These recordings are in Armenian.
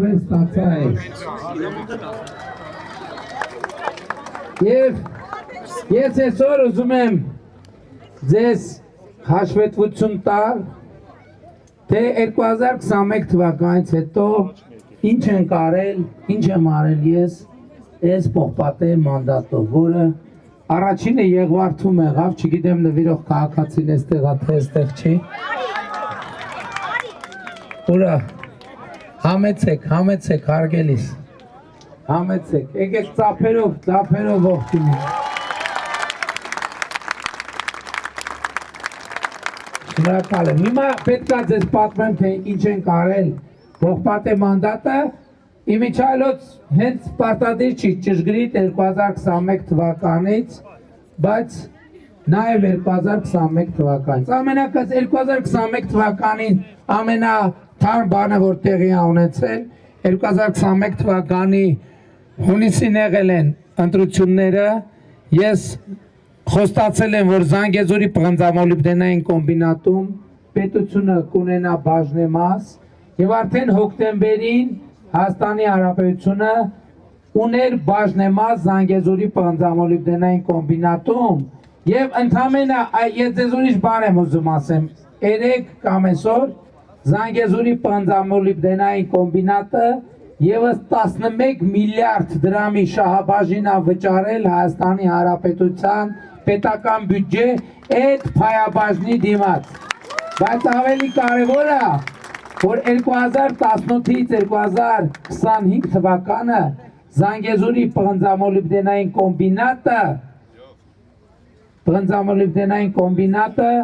բավեր ստացա է։ Եվ ես այսօր ուզում եմ ձեզ հաշվետվություն տալ, թե 2021 թվականից հետո ինչ ենք արել, ինչ եմ արել ես այս Պողպատե մանդատով, որը առաջինը Եղվարդում եղավ, չգիտեմ նվիրող քաղաքացին էստեղ է, թե էստեղ չի։ Ուրա, համեցեք, հարգելիս, համեցեք, եկեք ծափերով ողջունի։ Շնորհակալ եմ։ Հիմա պետք է ձեզ պատմեմ, թե ինչ ենք արել Պողպատե մանդատը, իմիջիայլոց հենց պարտադիր չի ճշգրիտ 2021 թվականից, բայց նաև 2021 թվականից։ Ամենակած 2021 թվականին ամենաթարմ բանը, որ տեղի է ունեցել, 2021 թվականի հունիսին եղել են ընտրությունները, ես խոստացել եմ, որ Զանգեզուրի պղնձամոլիբդենային կոմբինատում պետությունը կունենա բաժնեմաս եւ արդեն հոկտեմբերին Հայաստանի Հանրապետությունը ուներ բաժնեմաս Զանգեզուրի պղնձամոլիբդենային կոմբինատում եւ ընդամենը ես ձեզ ուրիշ բան եմ ուզում ասեմ, 3 կամ այսօր Զանգեզուրի պղնձամոլիբդենային կոմբինատը եւս 11 միլիարդ դրամի շահաբաժին է վճարել Հայաստանի Հանրապետության պետական բյուջե այդ փայաբաժնի դիմաց, բայց ավելի կարևորը որ 2018-ից 2025 թվականը Զանգեզուրի պղնձամոլիբդենային կոմբինատը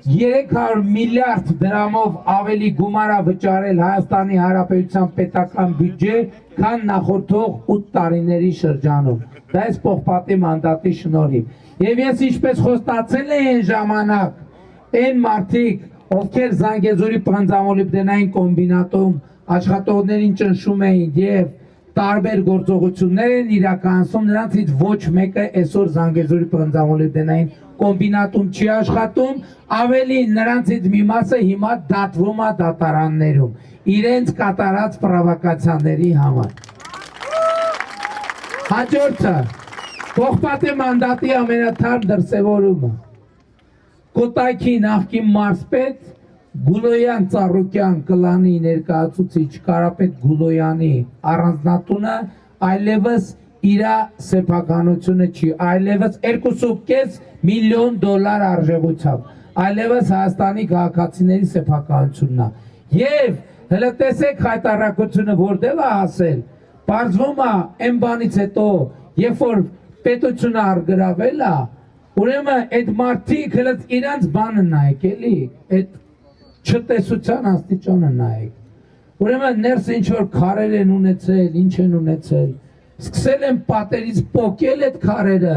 300 միլիարդ դրամով ավելի գումար է վճարել Հայաստանի Հանրապետության պետական բյուջե, քան նախորդող 8 տարիների շրջանում։ Դա է Պողպատե մանդատի շնորհիվ։ Եվ ես ինչպես խոստացել եմ այն ժամանակ, այն մարդիկ, ովքեր Զանգեզուրի պղնձամոլիբդենային կոմբինատում աշխատողներին ճնշում էին եւ տարբեր գործողություններ են իրականացում, նրանցից ոչ մեկը այսօր Զանգեզուրի պղնձամոլիբդենային կոմբինատում չի աշխատում, ավելի նրանցից մի մասը հիմա դատվում է դատարաններում իրենց կատարած պրովոկացիաների համար։ Հաջորդը Պողպատե մանդատի ամենաթարմ դրսևորումը Կոտայքի նախկին մարզպետ Գուլոյան Ծառուկյան կլանի ներկայացուցիչ Կարապետ Գուլոյանի առանձնատունը այլևս իր սեփականությունը չի, այլևս 2.5 միլիոն դոլար արժողությամբ, այլևս Հայաստանի քաղաքացիների սեփականությունն է։ Եվ հələ տեսեք հայտարարությունը որտեղ է հասել, պարզվում է այն բանից հետո, երբ որ պետությունը արգրավել է, ուրեմն այդ մարդիկ հələ իրանց բանը նայեք, էլի, այդ չտեսության աստիճանը նայեք։ Ուրեմն ներս ինչ որ քարեր են ունեցել, ինչ են ունեցել, սկսել են պատերից պոկել այդ քարերը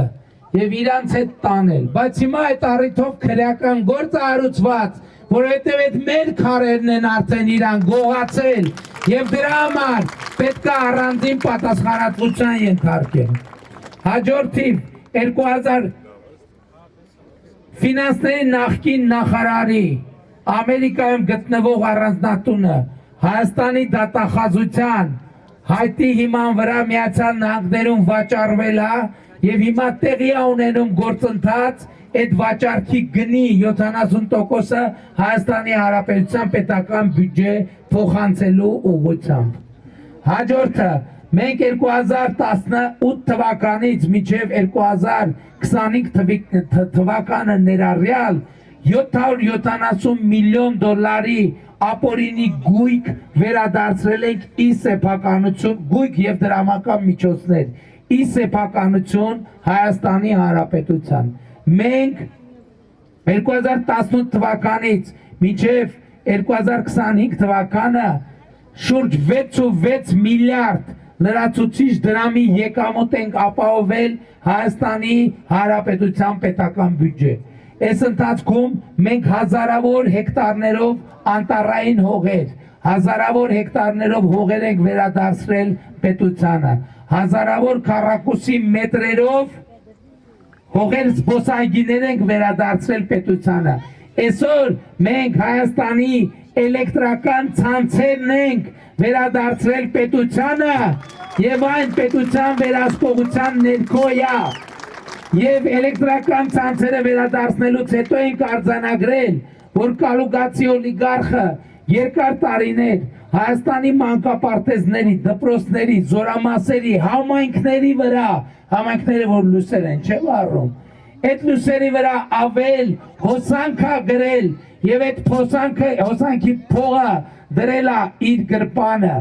եւ իրանց հետ տանել, բայց հիմա այդ առիթով քրեական գործ է հարուցված, որովհետեւ այդ մեր քարերն են արդեն իրան գողացել եւ դրա համար պետք է առանձին պատասխանատվության ենթարկեն։ Հաջորդիվ 2000 ֆինանսների նախկին նախարարի Ամերիկայում գտնվող առանձնատունը Հայաստանի դատախազության հայտի հիման վրա Միացյալ Նահանգներում վաճառվել է եւ հիմա տեղի է ունենում գործընթաց այդ վաճառքի գնի 70%-ը Հայաստանի Հանրապետության պետական բյուջե փոխանցելու ուղղությամբ։ Հաջորդը մենք 2018 թվականից մինչև 2025 թվականը ներառյալ 770 միլիոն դոլարի ապօրինի գույք վերադարձրել ենք ի սեփականություն, գույք եւ դրամական միջոցներ ի սեփականություն Հայաստանի Հանրապետության։ Մենք 2018 թվականից մինչև 2025 թվականը շուրջ 6.6 միլիարդ լրացուցիչ դրամի եկամուտ ենք ապահովել Հայաստանի Հանրապետության պետական բյուջե։ Այս ընթացքում մենք հազարավոր հեկտարներով անտառային հողեր, հազարավոր հեկտարներով հողեր ենք վերադարձրել պետությանը, հազարավոր քառակուսի մետրերով հողեր զբոսայգիներ ենք վերադարձրել պետությանը։ Այսօր մենք Հայաստանի էլեկտրական ցանցերն ենք վերադարձրել պետությանը եւ այն պետության վերահսկողության ներքո է եւ էլեկտրական ցանցերը վերադարձնելուց հետո ենք արձանագրել որ կալուգացի օլիգարխը երկար տարիներ Հայաստանի մանկապարտեզների, դպրոցների, զորամասերի, համայնքների վրա, համայնքները որ լույսեր են, չէ՞ վառում, այդ լույսերի վրա ավել հոսանքա գրել եւ այդ հոսանքի փողը դրել է իր գրպանը։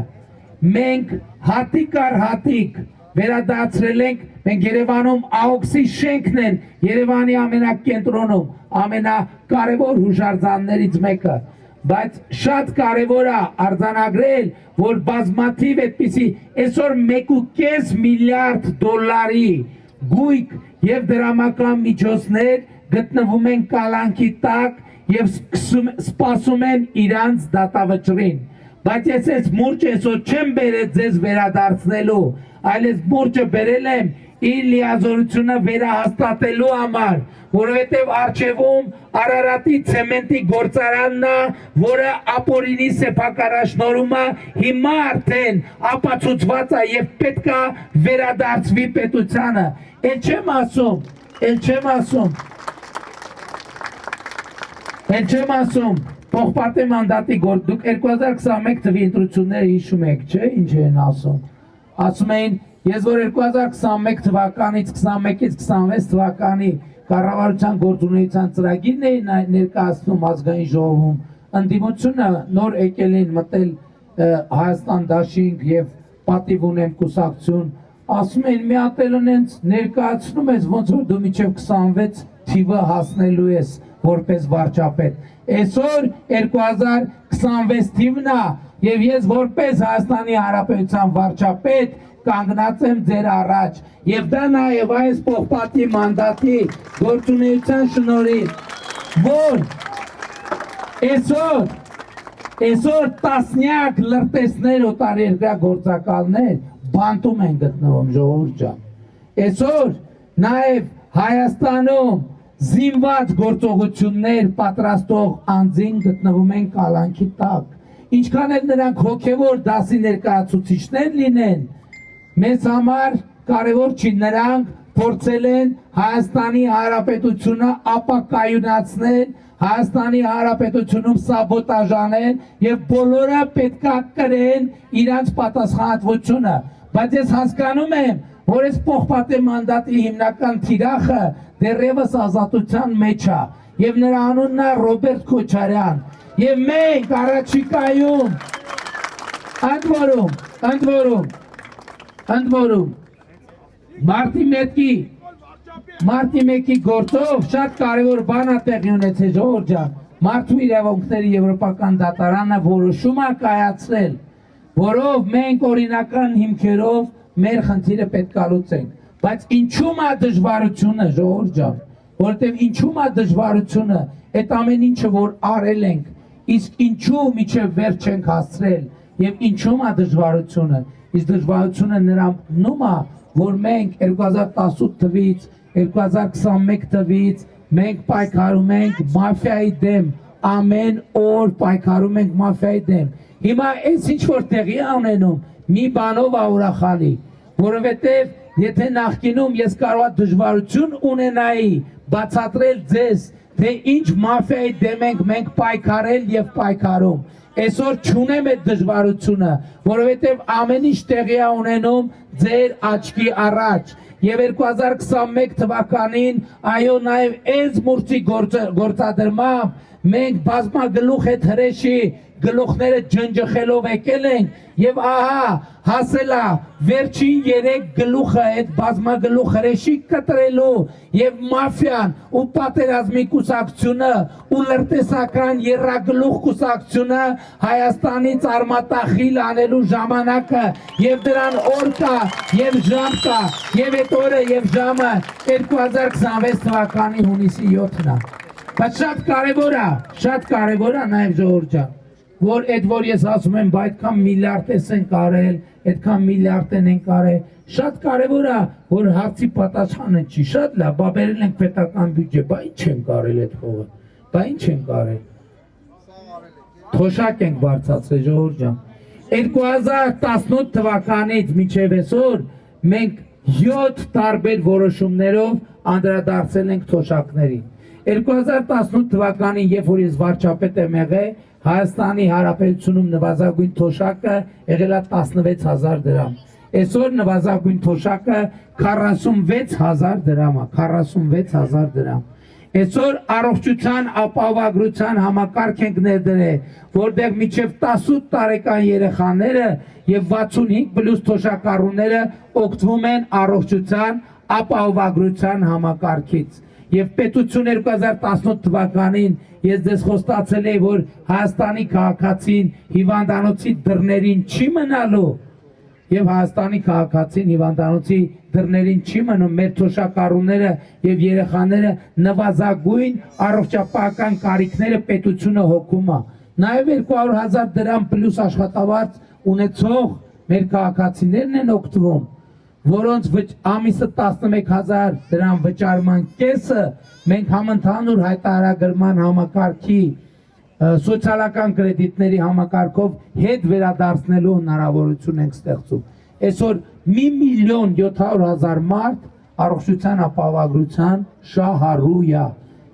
Մենք հատիկ առ հատիկ վերադարձրել ենք, մենք Երևանում ԱՕՔՍ-ի շենքն են, Երևանի ամենակենտրոնում, ամենակարևոր հուշարձաններից մեկը, բայց շատ կարևոր է արձանագրել, որ բազմաթիվ այդպիսի այսօր 1.5 միլիարդ դոլարի գույք եւ դրամական միջոցներ գտնվում են կալանքի տակ եւ սպասում են իրանց դատավճռին։ Բայց ես այս մուրճը այսօր չեմ բերել ձեզ վերադարձնելու, այլ այս մուրճը բերել եմ իր լիազորությունը վերահաստատելու համար, որովհետև առջևում Արարատի ցեմենտի գործարանն է, որը ապօրինի սեփականաշնորհում է, հիմա արդեն ապացուցված է եւ պետք է վերադարձվի պետությանը։ Էլ չեմ ասում, Պողպատե մանդատի գործ, դուք 2021 թվի ընտրությունները հիշում եք, չէ՞, ինչ են ասում։ Ասում էին, ես որ 2021 թվականից 21-ից 26 թվականի կառավարության գործունեության ծրագիրն էին ներկայացնում ազգային ժողովում, ընդդիմությունը նոր եկել են մտել Հայաստան դաշինք եւ պատիվ ունեն կուսակցություն, ասում են մի հատ էլ ունենց ներկայացնում ես ոնց որ դու մինչեւ 26 թիվը հասնելու ես որպես վարչապետ։ Այսօր 2026 թիվն է եւ ես որպես Հայաստանի Հանրապետության վարչապետ կանգնած եմ ձեր առաջ եւ դա նաեւ այս Պողպատի մանդատի գործունեության շնորհիվ, որ այսօր տասնյակ լրտեսներ օտարերկրյա գործակալներ բանտում են գտնվում ժողովուրդ ջան։ Այսօր նաեւ Հայաստանում զինված գործողություններ պատրաստող անձին գտնվում են կալանքի տակ։ Ինչքան էլ նրանք հոգևոր դասի ներկայացուցիչներ լինեն, մեզ համար կարևոր չի, նրանք փորձել են Հայաստանի Հանրապետությունը ապակայունացնել, Հայաստանի Հանրապետությունում սաբոտաժ անել եւ բոլորը պետքա կրեն իրանց պատասխանատվությունը, բայց ես հասկանում եմ, որ այս Պողպատե մանդատի հիմնական թիրախը դեռևս ազատության մեջ է եւ նրա անունն է Ռոբերտ Քոչարյան եւ մենք առաջիկայում ընդ որում մարտի 1-ի գործով շատ կարևոր բան է տեղի ունեցել ժողովուրդ ջան, մարդու իրավունքների եվրոպական դատարանը որոշում է կայացրել, որով մենք օրինական հիմքերով մեր խնդիրը պետք է լուծենք, բայց ինչու՞ է դժվարությունը ժողովուրդ ջան, որովհետև ինչու՞ է դժվարությունը, այդ ամեն ինչը որ արել ենք, իսկ ինչու միջև վերջ չենք հասցրել եւ ինչու՞ է դժվարությունը, իսկ դժվարությունը նրանում է, որ մենք 2018 թվից 2021 թվից մենք պայքարում ենք մաֆիայի դեմ, ամեն օր պայքարում ենք մաֆիայի դեմ։ Հիմա այս ինչ որ տեղի է ունենում, մի բանով է ուրախալի, որովհետև եթե նախկինում ես կարող դժվարություն ունենայի բացատրել ձեզ, թե ինչ մաֆիայի դեմ ենք մենք պայքարել եւ պայքարում, այսօր չունեմ այդ դժվարությունը, որովհետև ամեն ինչ տեղի է ունենում ձեր աչքի առաջ եւ 2021 թվականին այո նաեւ այս մուրցի գործադրմամբ մենք բազմագլուխ այդ հրեշի գլուխները ջնջխելով եկել ենք եւ ահա հասել է վերջին 3 գլուխը այդ բազմագլուխ հրեշի կտրելու եւ մաֆիան ու պատերազմի կուսակցությունը ու լրտեսական երրագլուխ կուսակցությունը Հայաստանից արմատախիլ անելու ժամանակը եւ դրան օր կա եւ ժամ կա եւ այդ օրը եւ ժամը 2026 թվականի հունիսի 7-ն է։ Բայց շատ կարևոր է նաեւ ժողովուրդ ջան, որ այդ որ ես ասում եմ, այդքան միլիարդ են կարել, այդքան միլիարդ են կարել, շատ կարևոր է, որ հարցի պատասխանը չի, շատ լավ, բա բերել ենք պետական բյուջե, բա ինչ են կարել այդ փողը, բա ինչ են կարել։ թոշակ ենք բարձրացրել ժողովուրդ ջան 2018 թվականից մինչև այսօր մենք 7 տարբեր որոշումներով անդրադարձել ենք թոշակներին 2018 թվականին երբ որ ես վարչապետ եմ եղել Հայաստանի Հանրապետությունում նվազագույն թոշակը եղել է 16000 դրամ այսօր նվազագույն թոշակը 46000 դրամ է 46000 դրամ Այսօր առողջության ապահովագրության համակարգ ենք ներդրել, որտեղ մինչև 18 տարեկան երեխաները եւ 65 պլյուս թոշակառուները օգտվում են առողջության ապահովագրության համակարգից։ Եվ պետություն 2018 թվականին ես դες խոստացել եմ, որ Հայաստանի քաղաքացին հիվանդանոցի դռներին չի մնալու Եվ Հայաստանի քաղաքացին հիվանդանոցի դռներին չի մնում մեր թոշակառուները եւ երեխաները նվազագույն առողջապահական կարիքները պետությունը հոգում է նաեւ 200,000 դրամ պլյուս աշխատավարձ ունեցող մեր քաղաքացիներն են օգտվում որոնց ամիսը 11000 դրամ վճարման կեսը մենք համընդհանուր հայտարարագրման համակարգի սոցիալական կրեդիտների համակարգով հետ վերադարձնելու հնարավորություն ենք ստեղծում։ Այսօր 1,700,000 մարդ առողջության ապահովագրության շահառու է։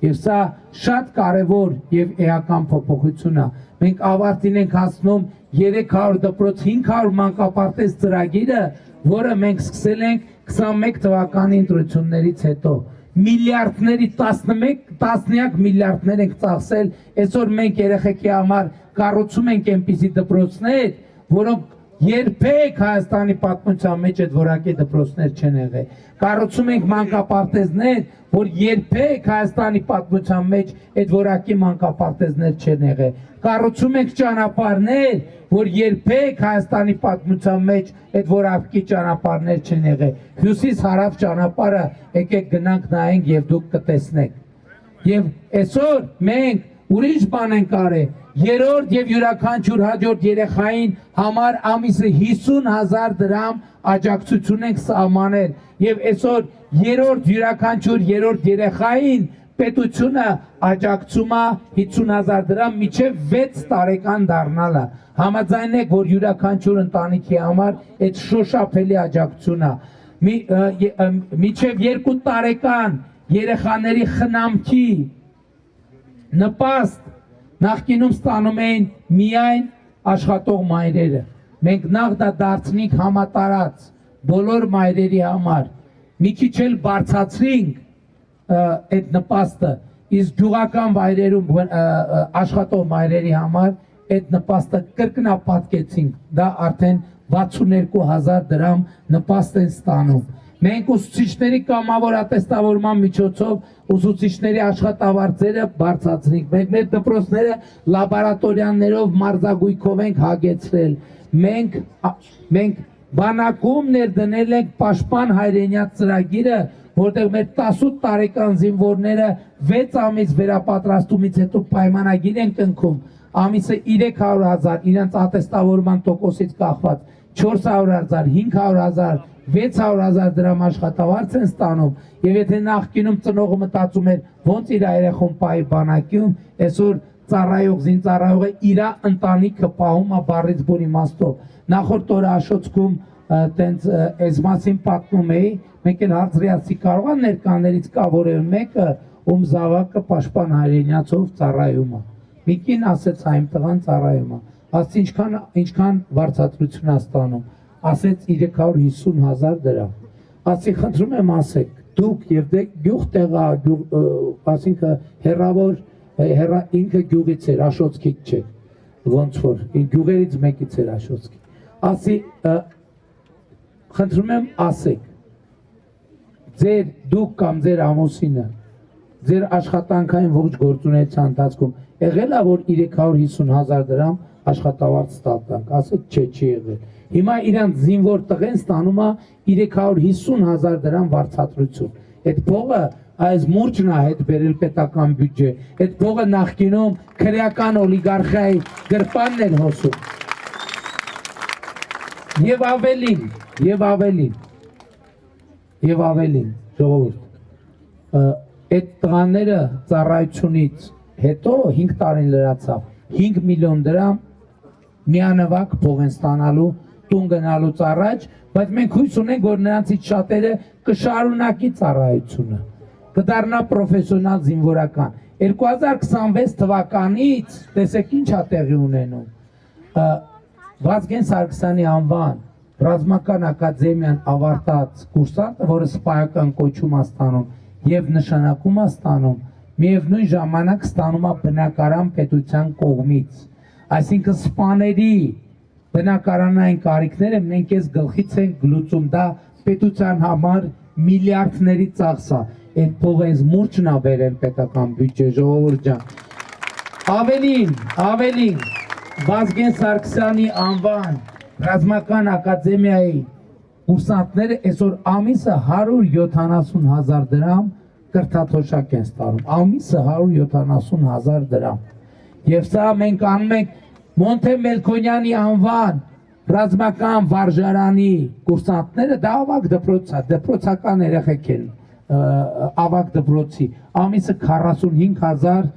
Եվ սա շատ կարևոր եւ էական փոփոխություն է։ Մենք ավարտին ենք հասնում 300 դպրոց 500 մանկապարտեզ ծրագիրը, որը մենք սկսել ենք 21 թվականի ընտրություններից հետո։ Միլիարդների 11 միլիարդներ ենք ծախսել, այսօր մենք երեխեքի համար կառուցում ենք այնպիսի դպրոցներ, որոնք երբեք Հայաստանի պատմության մեջ այդ որակի դպրոցներ չեն եղել։ Կառուցում ենք մանկապարտեզներ, որ երբեք Հայաստանի պատմության մեջ այդ որակի մանկապարտեզներ չեն եղել։ Կառուցում ենք ճանապարհներ, որ երբեք Հայաստանի պատմության մեջ այդ որակի ճանապարհներ չեն եղել։ Հյուսիս-հարավ ճանապարհը եկեք գնանք նայենք եւ դուք կտեսնեք։ Եվ այսօր մենք ուրիշ բան ենք արել։ Երրորդ եւ յուրաքանչյուր հաջորդ երեխային համար ամիսը 50,000 դրամ աջակցություն ենք սահմանել եւ այսօր երրորդ յուրաքանչյուր երրորդ երեխային պետությունը աջակցում է 50,000 դրամ մինչև 6 տարեկան դառնալը համաձայն եք որ յուրաքանչյուր ընտանիքի համար այդ շոշափելի աջակցություն է մինչև 2 տարեկան երեխաների խնամքի նպաստ նախկինում ստանում էին միայն աշխատող մայրերը մենք նախ դա դարձնենք համատարած բոլոր մայրերի համար մի քիչ էլ բարձրացրինք այդ նպաստը իսկ գյուղական վայրերում աշխատող մայրերի համար այդ նպաստը կրկնապատկեցինք դա արդեն 62,000 դրամ նպաստ են ստանում մենք ուսուցիչների կամավոր ատեստավորման միջոցով ուսուցիչների աշխատավարձերը բարձրացրինք մենք մեր դպրոցները լաբորատորիաներով մարզագույքով ենք հագեցրել մենք բանակում ներդնել ենք պաշտպան հայրենյաց ծրագիրը որտեղ մեր 18 տարեկան զինվորները 6 ամիս վերապատրաստումից հետո պայմանագիր են կնքում ամիսը 300,000 իրենց ատեստավորման տոկոսից կախված 400,000 500,000 600,000 դրամ աշխատավարձ են ստանում եւ եթե նախկինում ծնողը մտածում էր ոնց իր երեխուն պահի բանակում այսօր ծառայող զինծառայողը իր ընտանիքը պահում է բառից բուն իմաստով նախորդ օրը Աշոցքում տենց այս մասին պատմում էի մեկ էլ հարցրիացի կարող է ներկաներից կա որևէ մեկը ում զավակը պաշտպան հայրենյացով ծառայում է մի կին ասեց այն տղան ծառայում է ասի ինչքան վարձատրություն է ստանում ասեց 350,000 դրամ ասի խնդրում եմ ասեք դուք եւ դե գյուղ տեղա ասինքն հերավոր ինքը գյուղից էր Աշոցքից չէ ոնց որ գյուղերից մեկից էր Աշոցքի ասի խնդրում եմ ասեք ձեր դուք կամ ձեր ամուսինը ձեր աշխատանքային ողջ գործունեության ընթացքում եղել է որ 350,000 դրամ աշխատավարձ ստացանք ասեք չէ չի եղել Հիմա իրանց զինվոր տղեն ստանում է 350,000 դրամ վարձատրություն։ Այդ փողը այս մուրճն է հետ բերել պետական բյուջե։ Այդ փողը նախկինում քրեական օլիգարխիայի գրպանն էր հոսում։ Եվ ավելին, ժողովուրդ։ Այդ տղաները ծառայությունից հետո 5 տարին լրացավ։ 5 միլիոն դրամ միանվագ փող են ստանալու տուն գնալուց առաջ, բայց մենք հույս ունենք, որ նրանցից շատերը կշարունակի ծառայությունը, կդառնա պրոֆեսիոնալ զինվորական։ 2026 թվականից տեսեք ինչ է տեղի ունենում։ Վազգեն Սարգսյանի անվան ռազմական ակադեմիան ավարտած կուրսանտը, որը սպայական կոչում է ստանում եւ նշանակում է ստանում, միևնույն ժամանակ ստանում է բնակարան պետության կողմից, այսինքն սպաների բնակարանային կարիքները մենք այս գլխից ենք գլուծում, դա պետության համար միլիարդների ծախս է, այդ փողը այս մուրճն է բերել պետական բյուջե, ժողովուրդ ջան։ Ավելին, Վազգեն Սարգսյանի անվան ռազմական ակադեմիայի կուրսանտները այսօր ամիսը 170,000 դրամ կրթաթոշակ են ստանում, ամիսը 170,000 դրամ, եւ սա մենք անում ենք Մոնթե Մելքոնյանի անվան ռազմական վարժարանի կուրսանտները, դա ավագ դպրոց է, դպրոցական երեխեք են, ավագ դպրոցի, ամիսը 45,000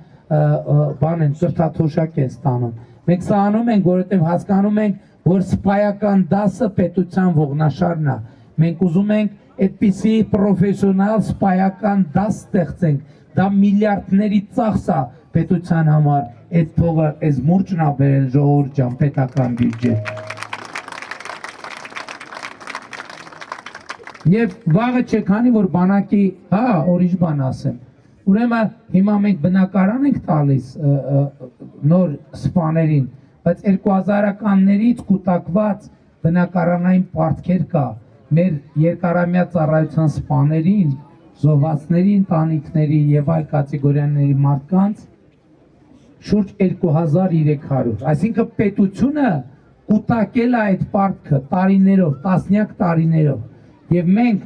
բան են, կրթաթոշակ են ստանում։ Մենք սա անում ենք, որովհետև հասկանում ենք, որ սպայական դասը պետության ողնաշարն է։ Մենք ուզում ենք այդպիսի պրոֆեսիոնալ սպայական դաս ստեղծենք, դա միլիարդների ծախս է պետության համար, այդ փողը այս մուրճն է բերել ժողովուրդ ջան պետական բյուջե։ Եվ վաղը չէ, քանի որ բանակի, ուրիշ բան ասեմ, ուրեմն հիմա մենք բնակարան ենք տալիս նոր սպաներին, բայց 2000-ականներից կուտակված բնակարանային պարտքեր կա մեր երկարամյա ծառայության սպաներին, զոհվածների ընտանիքների եւ այլ կատեգորիաների մարդկանց շուրջ 2300, այսինքն պետությունը կուտակել է այդ պարտքը տարիներով, տասնյակ տարիներով, եւ մենք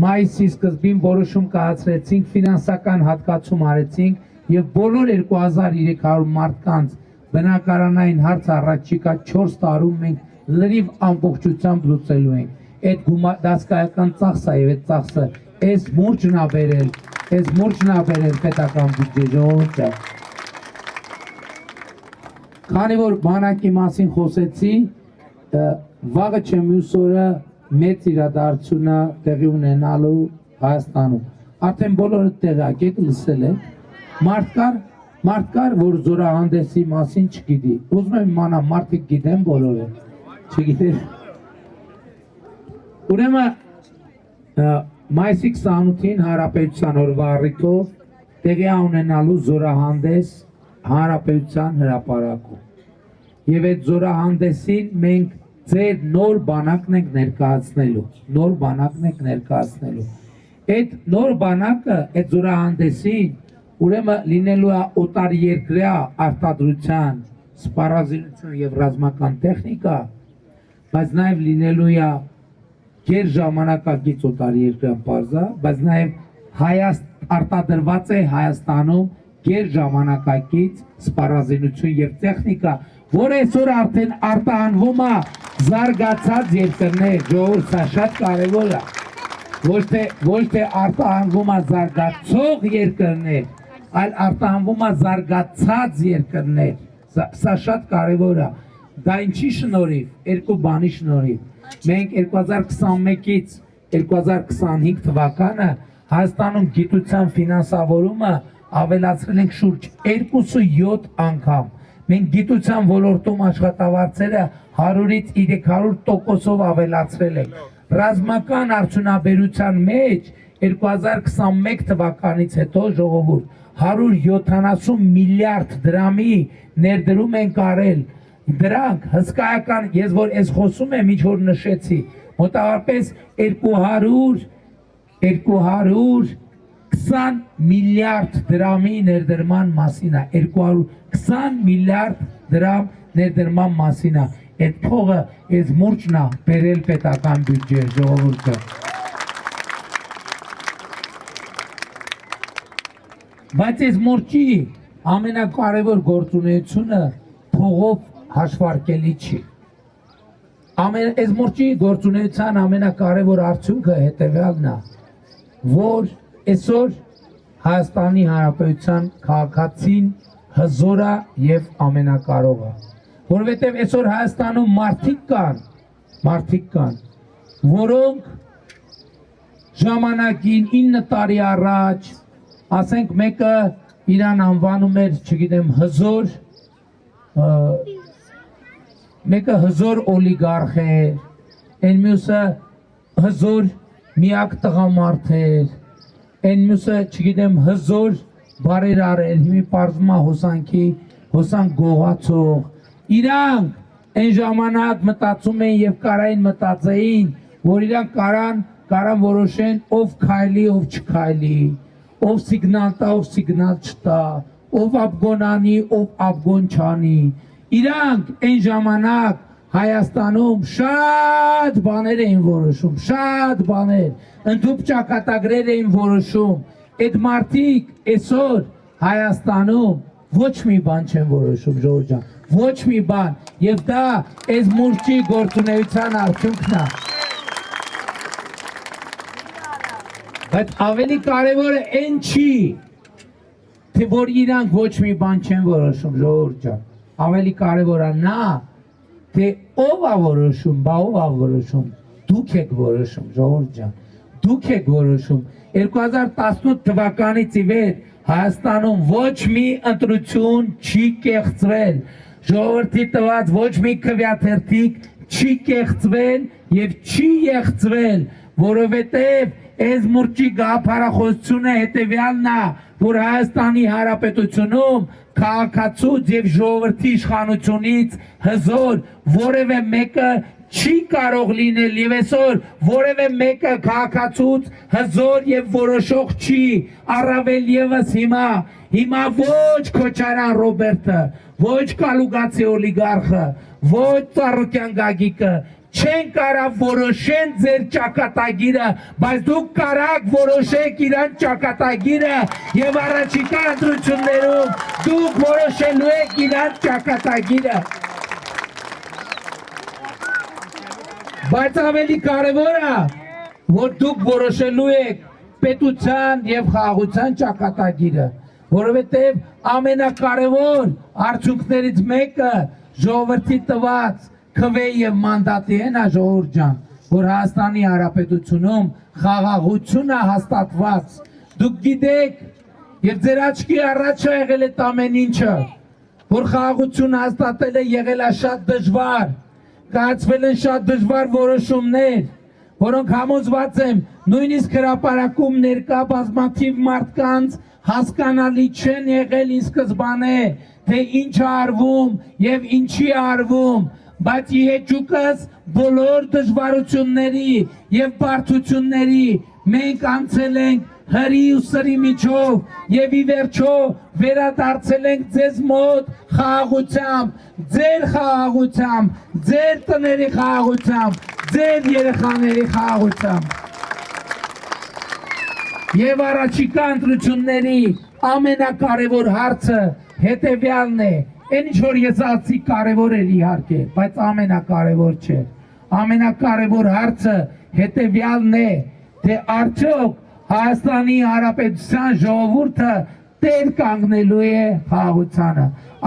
մայիսի սկզբին որոշում կայացրեցինք, ֆինանսական հատկացում արեցինք եւ բոլոր 2300 մարդկանց բնակարանային հարց առաջիկա 4 տարում մենք լրիվ ամբողջությամբ լուծելու ենք։ Այդ դասկայական ծախսը եւ այդ ծախսը այս մուրճն է բերել պետական բյուջե ժողովուրդը։ Քանի որ բանակի մասին խոսեցի, վաղը չէ մյուս օրը մեծ իրադարձություն է տեղի ունենալու Հայաստանում։ Արդեն բոլորը տեղյակ եք, լսել եք։ Մարդ կար, որ զորահանդեսի մասին չգիտի։ Ուզում եմ իմանալ, մարդիկ գիտեն բոլորը, չգիտեն։ Ուրեմն մայիսի 28-ին Հանրապետության օրվա առիթով տեղի է ունենալու զորահանդես Հանրապետության հրապարակում։ Եվ այդ զորահանդեսին մենք ձեր նոր բանակն ենք ներկայացնելու։ Այդ նոր բանակը, այդ զորահանդեսին ուրեմն լինելու է օտարերկրյա արտադրության, սպառազինություն եւ ռազմական տեխնիկա, բայց նաեւ լինելու է գերժամանակակից օտարերկրյա պարզա, բայց նաեւ արտադրված է Հայաստանում գերժամանակակից սպառազինություն եւ տեխնիկա, որ այսօր արդեն արտահանվում է զարգացած երկրներ, ժողովուրդ, սա շատ կարևոր է, ոչ թե արտահանվում է զարգացող երկրներ, այլ արտահանվում է զարգացած երկրներ, սա շատ կարևոր է, դա ինչի շնորհիվ, երկու բանի շնորհիվ, մենք 2021-ից 2025 թվականը Հայաստանում գիտության ֆինանսավորումը ավելացրել ենք շուրջ 2.7 անգամ, մենք գիտության ոլորտում աշխատավարձերը 100-ից 300%-ով ավելացրել ենք, ռազմական արդյունաբերության մեջ 2021 թվականից հետո ժողովուրդ 170 միլիարդ դրամի ներդրում ենք արել, դրանք հսկայական, ես որ ես խոսում եմ, ինչ որ նշեցի, մոտավորապես 220 միլիարդ դրամի ներդրման մասին է, 220 միլիարդ դրամ ներդրման մասին է, այդ փողը այս մուրճն է բերել պետական բյուջե ժողովուրդը։ Բայց այս մուրճի ամենակարևոր գործունեությունը փողով հաշվարկելի չի։ Այս մուրճի գործունեության ամենակարևոր արդյունքը հետևյալն է, որ այսօր Հայաստանի Հանրապետության քաղաքացին, հզորը եւ ամենակարողը, որովհետեւ այսօր Հայաստանում մարդիկ կան, որոնք ժամանակին 9 տարի առաջ, ասենք մեկը իրան անվանում էր, չգիտեմ, մեկը հզոր օլիգարխ էր, այն մյուսը հզոր միակ տղամարդ էր, այն մյուսը, չգիտեմ, հզոր բարեր արել, հիմի պարզումա հոսանք գողացող, իրանք այն ժամանակ մտածում էին և կարային մտածեին, որ իրանք կարան որոշեն ով քայլի, ով չքայլի, ով սիգնալ տա, ով սիգնալ չտա, ով աբգոնանի, ով աբգոն չանի, իրանք այն ժամանակ Հայաստանում շատ բաներ էին որոշում, շատ բաներ, ընդհուպ ճակատագրեր էին որոշում, այդ մարդիկ այսօր Հայաստանում ոչ մի բան չեն որոշում, ժողովուրդ ջան, ոչ մի բան, եւ դա այս մուրճի գործունեության արդյունքն է։ Բայց ավելի կարևորը այն չի, թե որ իրանք ոչ մի բան չեն որոշում, ժողովուրդ ջան, ավելի կարևորը նա, թե ով է որոշում, բա ով է որոշում, դուք եք որոշում, ժողովուրդ ջան, դուք եք որոշում, 2018 թվականից ի վեր Հայաստանում ոչ մի ընտրություն չի կեղծվել, ժողովրդի տված ոչ մի քվեաթերթիկ չի կեղծվել եւ չի եղծվել, որովհետեւ այս մուրճի գաղափարախոսությունը հետեւյալն է, որ Հայաստանի Հանրապետությունում քաղաքացուց եւ ժողովրդի իշխանությունից հզոր որևէ մեկը չի կարող լինել եւ այսօր որևէ մեկը քաղաքացուց հզոր եւ որոշող չի, առավել եւս հիմա ոչ Քոչարյան Ռոբերտը, ոչ Կալուգացի օլիգարխը, ոչ Ծառուկյան Գագիկը չեն կարող որոշեն ձեր ճակատագիրը, բայց դուք կարաք որոշեք իրան ճակատագիրը եւ առաջիկա ընտրություններում դուք որոշելու եք իրան ճակատագիրը։ Բայց ավելի կարևորը, որ դուք որոշելու եք պետության եւ խաղաղության ճակատագիրը, որովհետեւ ամենակարևոր արդյունքներից մեկը ժողովրդի տված քվե եւ մանդատի են, ժողովուրդ ջան, որ Հայաստանի Հանրապետությունում խաղաղությունը հաստատված, դուք գիտեք եւ ձեր աչքի առաջ է եղել այդ ամեն ինչը, որ խաղաղությունը հաստատելը եղել է շատ դժվար, կայացվել են շատ դժվար որոշումներ, որոնք համոզված եմ նույնիսկ հրապարակում ներկա բազմաթիվ մարդկանց հասկանալի չեն եղել ի սկզբանե, թե ինչ է արվում եւ ինչի է արվում, բայց իհեճուկս բոլոր դժվարությունների եւ բարդությունների մենք անցել ենք հրի ու սրի միջով եւ ի վերջո վերադարձել ենք ձեզ մոտ խաղաղությամբ, ձեր տների խաղաղությամբ, ձեր երեխաների խաղաղությամբ։ Եվ առաջիկա ընտրությունների ամենակարևոր հարցը հետեւյալն է, այն ինչ որ ես ասացի կարևոր էր իհարկե, բայց ամենակարևոր չէ։ Ամենակարևոր հարցը հետեւյալն է, թե արդյոք Հայաստանի Հանրապետության ժողովուրդը տեր կանգնելու է խաղաղությանը։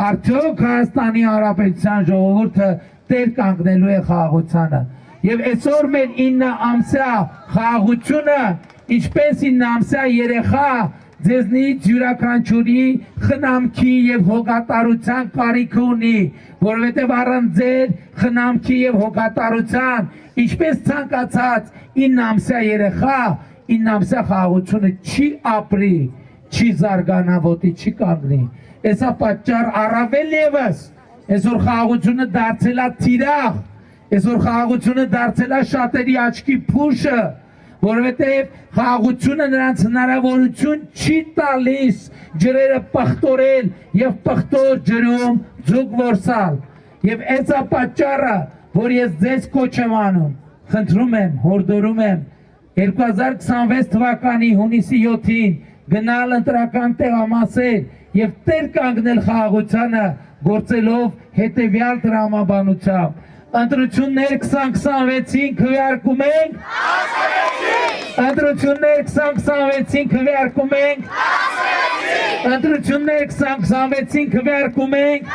Արդյոք Հայաստանի Հանրապետության ժողովուրդը տեր կանգնելու է խաղաղությանը։ Եվ այսօր մեր 9 ամսյա խաղաղությունը, ինչպես 9 ամսյա երեխա ձեզնից յուրաքանչյուրի խնամքի եւ հոգատարության կարիք ունի, որովհետեւ առանց ձեր խնամքի եւ հոգատարության, ինչպես ցանկացած 9 ամսյա երեխա 9 ամսյա խաղաղությունը չի ապրի, չի զարգանա, ոտի չի կանգնի։ Էսա պատճառ առավել եւս այսօր խաղաղությունը դարձել է թիրախ, այսօր խաղաղությունը դարձել է շատերի աչքի փուշը, որովհետև խաղաղությունը նրանց հնարավորություն չի տալիս ջրերը պղտորել եւ պղտոր ջրում ձուկ որսալ։ Եվ էսա պատճառը, որ ես ձեզ կոչ եմ անում, խնդրում եմ, հորդորում եմ 2026 թվականի հունիսի 7-ին գնալ ընտրական տեղամասեր եւ տեր կանգնել խաղաղությանը գործելով հետեւյալ տրամաբանությամբ։ Ընտրություններ 2026-ին քվեարկում ենք։ Ընտրություններ 2026-ին քվեարկում ենք։ Ընտրությունները 2026-ին քվեարկում ենք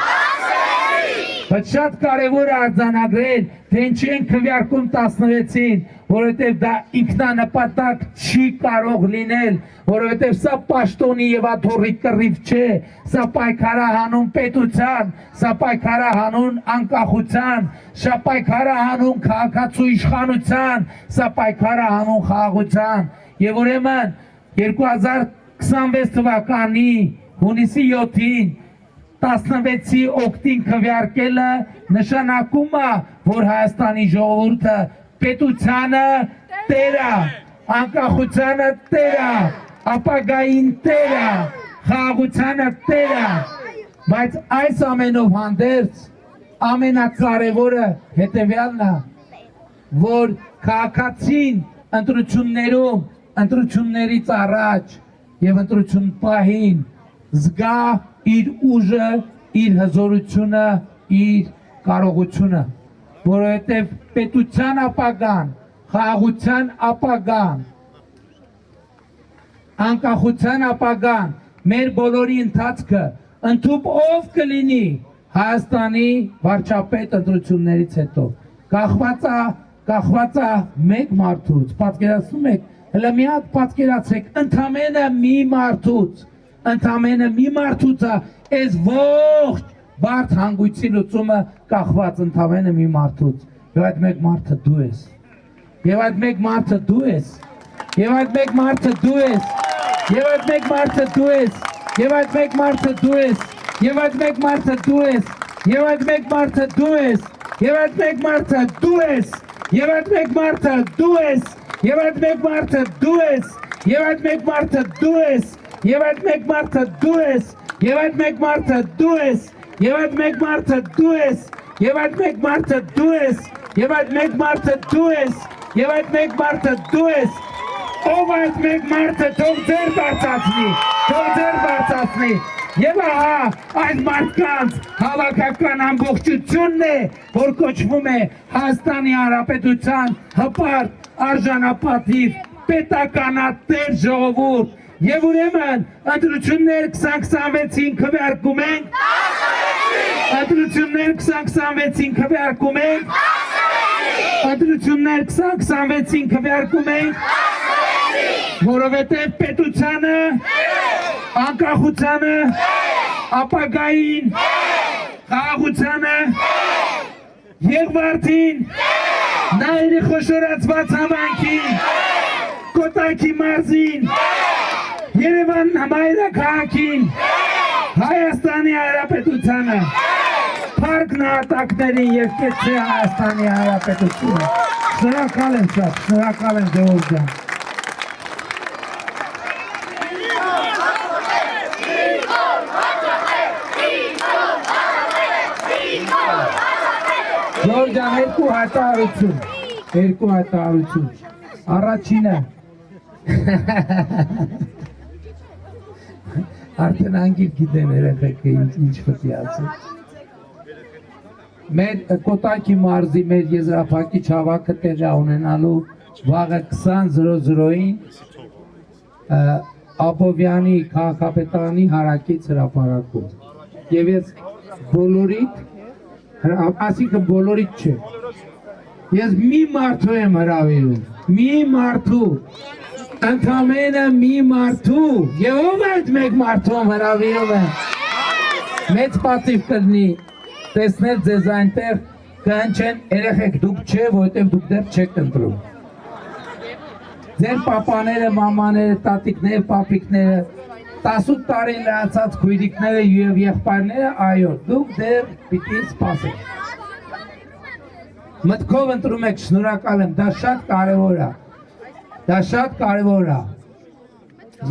բայց շատ կարևոր է արձանագրել թե ինչի են քվեարկում 16-ին որովհետև դա ինքնանպատակ չի կարող լինել որովհետև սա պաշտոնի եւ աթոռի կռիվ չէ սա պայքարահանուն պետության սա պայքարահանուն անկախության սա պայքարահանուն քաղաքացու իշխանության սա պայքարահանուն խաղաղության եւ ուրեմն 2026 թվականի հունիսի 7-ին 16-ի օգտին քվեարկելը նշանակում է, որ Հայաստանի ժողովուրդը պետությանը տեր է, անկախությանը տեր է, ապագային տեր է, խաղաղությանը տեր է, բայց այս ամենով հանդերձ ամենակարևորը հետևյալն է, որ քաղաքացին ընտրություններում, ընտրություններից առաջ եւ ընտրություն պահին զգա իր ուժը, իր հզորությունը, իր կարողությունը, որովհետև պետության ապագան, խաղաղության ապագան, անկախության ապագան, մեր բոլորի ընթացքը ընդհուպ ով կլինի Հայաստանի վարչապետ ընտրություններից հետո, կախված է մեկ մարդուց, պատկերացնում եք, հələ մի հատ պատկերացրեք, ընդամենը մի մարդուց է, այս ողջ բարդ հանգույցի լուծումը կախված ընդամենը մի մարդուց, եւ այդ մեկ մարդը դու ես, եւ այդ մեկ մարդը դու ես, եւ այդ մեկ մարդը դու ես, եւ այդ մեկ մարդը դու ես, եւ այդ մեկ մարդը դու ես, եւ այդ մեկ մարդը դու ես, եւ այդ մեկ մարդը դու ես, եւ այդ մեկ մարդը դու ես, եւ այդ մեկ մարդը դու ես, եւ այդ մեկ մարդը դու ես, եւ այդ մեկ մարդը դու ես, եւ այդ մեկ մարդը դու ես, եւ այդ մեկ մարդը դու ես, եւ այդ մեկ մարդը դու ես, եւ այդ մեկ մարդը դու ես, եւ այդ մեկ մարդը դու ես, եւ այդ մեկ մարդը դու ես, ով այդ մեկ մարդը թող ձեր բարձրացնի, եւ ահա այդ մարդկանց հավաքական ամբողջությունն է, որ կոչվում է Հայաստանի Հանրապետության հպարտ արժանապատիվ պետականատեր ժողովուրդ եւ ուրեմն ընտրություններ 2026-ին քվեարկում ենք ընտրություններ 2026-ին քվեարկում ենք ընտրություններ 2026-ին քվեարկում ենք որովհետեւ պետությանը անկախությանը ապագային խաղաղությանը Եղվարդին նայրի խոշորացված համայնքին Կոտայքի մարզին Երևան մայրաքաղաքին Հայաստանի Հանրապետությանը Փառք նահատակներին եւ կեցցե Հայաստանի Հանրապետությունը Շնորհակալ եմ շատ, շնորհակալ եմ Ժողովուրդ ջան Ժողովուրդ ջան, երկու հայտարարություն Առաջինը արդեն անգիր գիտեն երեխեքը ինչ պետք է ասել Մեր Կոտայքի մարզի մեր եզրափակիչ հավաքը տեղի ունենալու վաղը 20:00-ին Աբովյանի քաղաքապետարանի հարակից հրապարակում եւ ես բոլորիդ ասինքն բոլորիդ չէ Ես մի մարդու եմ հրավիրում, մի մարդու, ընդամենը մի մարդու, եւ ով այդ մեկ մարդու եմ հրավիրում եմ, մեծ պատիվ կլինի, տեսնել ձեզ այնտեղ կհնչեն երեխեք դուք չէ, որովհետև դուք դեռ չեք ընտրում։ Ձեր պապաները, մամաները, տատիկները, պապիկները, 18 տարի լրացած քույրիկները եւ եղբայրները, այո, դուք դեռ պիտի սպասեք։ Մտքով ընտրում եք, շնորհակալ եմ, դա շատ կարևոր է,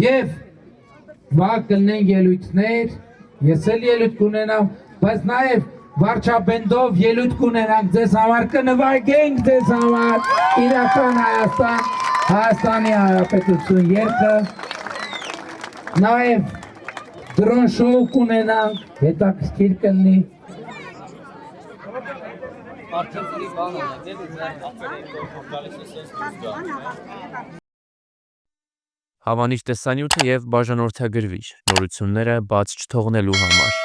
և վաղ կլինեն ելույթներ, ես էլ ելույթ կունենամ, բայց նաև վարչապետով ելույթ կունենանք ձեզ համար, կնվագենք ձեզ համար իրական Հայաստանի Հանրապետություն երգը, նաև դրոն շոու կունենանք, հետաքրքիր կլինի Արդեն ծրի բան է, դեպի ձեր ապերի գալիս է սենց դուզ գալիս է։ Հավանիր տեսանյութը եւ բաժանորդագրվիր նորությունները բաց չթողնելու համար։